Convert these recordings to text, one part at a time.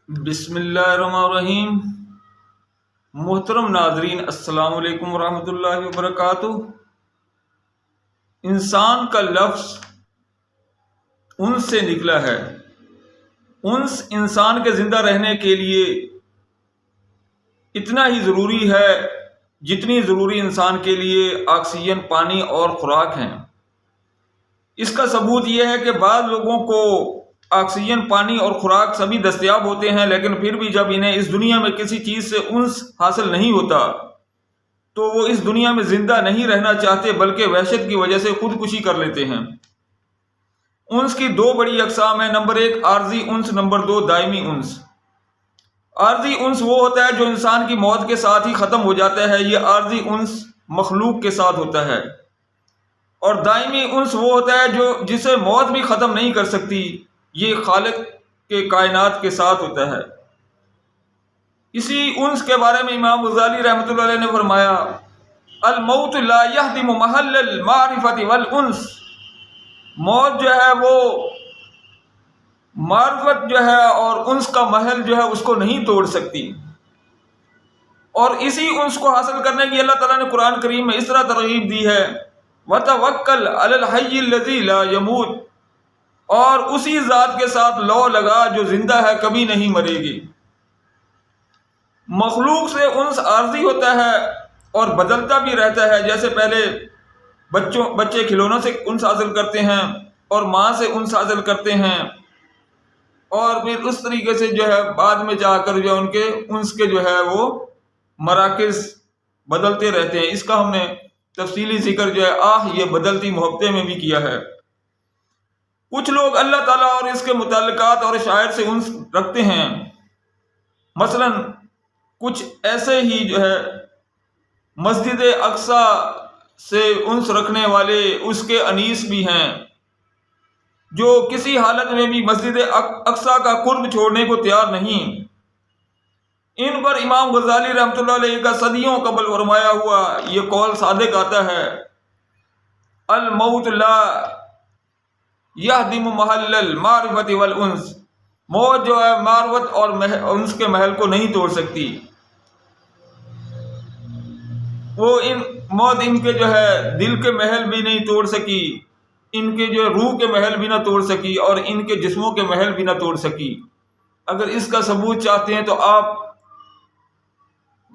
بسم اللہ الرحمن الرحیم۔ محترم ناظرین، السلام علیکم ورحمۃ اللہ وبرکاتہ۔ انسان کا لفظ انس سے نکلا ہے۔ انس انسان کے زندہ رہنے کے لیے اتنا ہی ضروری ہے جتنی ضروری انسان کے لیے آکسیجن، پانی اور خوراک ہیں۔ اس کا ثبوت یہ ہے کہ بعض لوگوں کو آکسیجن، پانی اور خوراک سبھی دستیاب ہوتے ہیں، لیکن پھر بھی جب انہیں اس دنیا میں کسی چیز سے انس حاصل نہیں ہوتا تو وہ اس دنیا میں زندہ نہیں رہنا چاہتے، بلکہ وحشت کی وجہ سے خودکشی کر لیتے ہیں۔ انس کی دو بڑی اقسام ہیں، نمبر 1 عارضی انس، نمبر 2 دائمی انس۔ عارضی انس وہ ہوتا ہے جو انسان کی موت کے ساتھ ہی ختم ہو جاتا ہے، یہ عارضی انس مخلوق کے ساتھ ہوتا ہے۔ اور دائمی انس وہ ہوتا ہے جسے موت بھی ختم نہیں کر سکتی، یہ خالق کے کائنات کے ساتھ ہوتا ہے۔ اسی انس کے بارے میں امام غزالی رحمۃ اللہ علیہ نے فرمایا، الموت لا يهدم محل المعرفة والانس۔ موت جو ہے وہ معرفت جو ہے اور انس کا محل جو ہے اس کو نہیں توڑ سکتی۔ اور اسی انس کو حاصل کرنے کی اللہ تعالیٰ نے قرآن کریم میں اس طرح ترغیب دی ہے، وَتَوَكَّلْ عَلَى الْحَيِّ الَّذِي لَا يَمُوتُ، اور اسی ذات کے ساتھ لو لگا جو زندہ ہے، کبھی نہیں مرے گی۔ مخلوق سے انس عارضی ہوتا ہے اور بدلتا بھی رہتا ہے، جیسے پہلے بچے کھلونوں سے انس حاصل کرتے ہیں اور ماں سے انس حاصل کرتے ہیں، اور پھر اس طریقے سے جو ہے بعد میں جا کر جو ان کے انس کے جو ہے وہ مراکز بدلتے رہتے ہیں۔ اس کا ہم نے تفصیلی ذکر جو ہے یہ بدلتی محبتیں میں بھی کیا ہے۔ کچھ لوگ اللہ تعالیٰ اور اس کے متعلقات اور شاعر سے انس رکھتے ہیں، مثلا کچھ ایسے ہی جو ہے مسجد اقصیٰ سے انس رکھنے والے اس کے انیس بھی ہیں، جو کسی حالت میں بھی مسجد اقصیٰ کا قرب چھوڑنے کو تیار نہیں۔ ان پر امام غزالی رحمۃ اللہ علیہ کا صدیوں قبل فرمایا ہوا یہ قول صادق آتا ہے، الموت لا يهدم محل المعرفة والانس۔ موت جو ہے معرفت اور انس کے محل کو نہیں توڑ سکتی۔ موت ان کے جو ہے دل کے محل بھی نہیں توڑ سکی، ان کے جو روح کے محل بھی نہ توڑ سکی، اور ان کے جسموں کے محل بھی نہ توڑ سکی۔ اگر اس کا ثبوت چاہتے ہیں تو آپ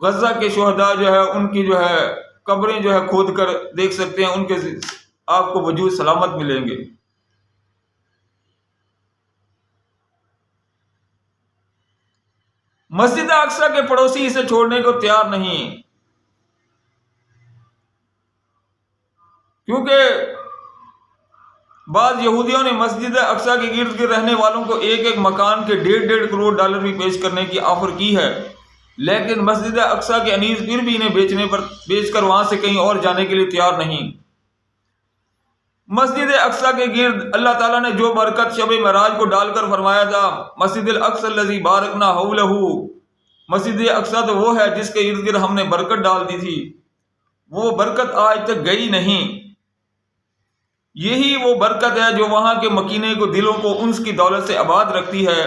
غزہ کے شہداء جو ہے ان کی جو ہے قبریں جو ہے کھود کر دیکھ سکتے ہیں، ان کے آپ کو وجود سلامت ملیں گے۔ مسجد اقصیٰ کے پڑوسی اسے چھوڑنے کو تیار نہیں، کیونکہ بعض یہودیوں نے مسجد اقصیٰ کے گرد گرد رہنے والوں کو ایک مکان کے $1.5 کروڑ بھی پیش کرنے کی آفر کی ہے، لیکن مسجد اقصیٰ کے انیس پھر بھی انہیں بیچ کر وہاں سے کہیں اور جانے کے لیے تیار نہیں۔ مسجد اقصیٰ کے گرد اللہ تعالیٰ نے جو برکت شب معراج کو ڈال کر فرمایا تھا، مسجد الاقصی الذی بارکنا حولہ، مسجد اقصیٰ تو وہ ہے جس کے ارد گرد ہم نے برکت ڈال دی تھی، وہ برکت آج تک گئی نہیں۔ یہی وہ برکت ہے جو وہاں کے مکینے کو، دلوں کو انس کی دولت سے آباد رکھتی ہے،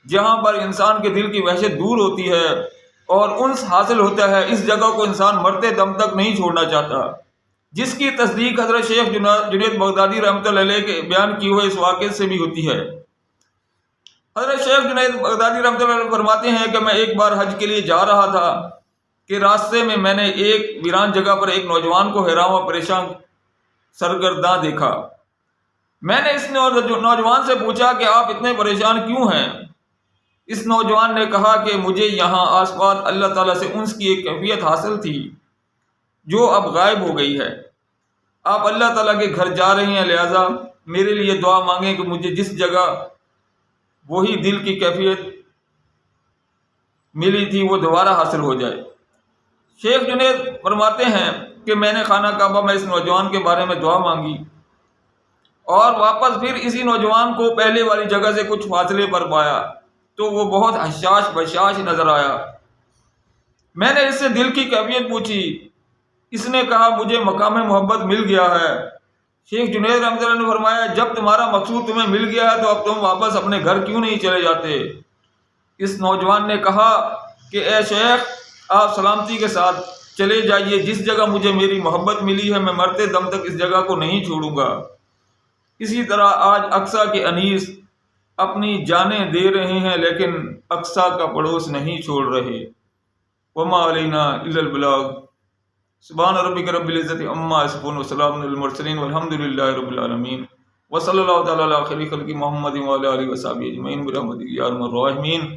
جہاں پر انسان کے دل کی وحشت دور ہوتی ہے اور انس حاصل ہوتا ہے۔ اس جگہ کو انسان مرتے دم تک نہیں چھوڑنا چاہتا، جس کی تصدیق حضرت شیخ جنید بغدادی رحمۃ اللہ علیہ کے بیان کیے ہوئے اس واقعے سے بھی ہوتی ہے۔ حضرت شیخ جنید بغدادی رحمۃ اللہ علیہ فرماتے ہیں کہ میں ایک بار حج کے لیے جا رہا تھا کہ راستے میں نے ایک ویران جگہ پر ایک نوجوان کو حیران و پریشان سرگرداں دیکھا۔ میں نے اس نوجوان سے پوچھا کہ آپ اتنے پریشان کیوں ہیں؟ اس نوجوان نے کہا کہ مجھے یہاں آس پاس اللہ تعالیٰ سے انس کی ایک کیفیت حاصل تھی جو اب غائب ہو گئی ہے۔ آپ اللہ تعالیٰ کے گھر جا رہے ہیں، لہذا میرے لیے دعا مانگیں کہ مجھے جس جگہ وہی دل کی کیفیت ملی تھی وہ دوبارہ حاصل ہو جائے۔ شیخ جنید فرماتے ہیں کہ میں نے خانہ کعبہ میں اس نوجوان کے بارے میں دعا مانگی اور واپس پھر اسی نوجوان کو پہلے والی جگہ سے کچھ فاصلے پر پایا تو وہ بہت حشاش بشاش نظر آیا۔ میں نے اس سے دل کی کیفیت پوچھی، اس نے کہا مجھے مقام محبت مل گیا ہے۔ شیخ جنید رحمۃ اللہ نے فرمایا، جب تمہارا مقصود تمہیں مل گیا ہے تو اب تم واپس اپنے گھر کیوں نہیں چلے جاتے؟ اس نوجوان نے کہا کہ اے شیخ، آپ سلامتی کے ساتھ چلے جائیے، جس جگہ مجھے میری محبت ملی ہے میں مرتے دم تک اس جگہ کو نہیں چھوڑوں گا۔ اسی طرح آج اقصیٰ کے انیس اپنی جانیں دے رہے ہیں لیکن اقصیٰ کا پڑوس نہیں چھوڑ رہے۔ وما علینا الا البلاغ۔ سبحان ربک رب العزت عما یصفون وسلام علی المرسلین والحمد للہ رب العالمین، وصلی اللہ تعالی علی خیر خلق محمد وعلی آلہ وصحبہ اجمعین برحمتک یا ارحم الراحمین۔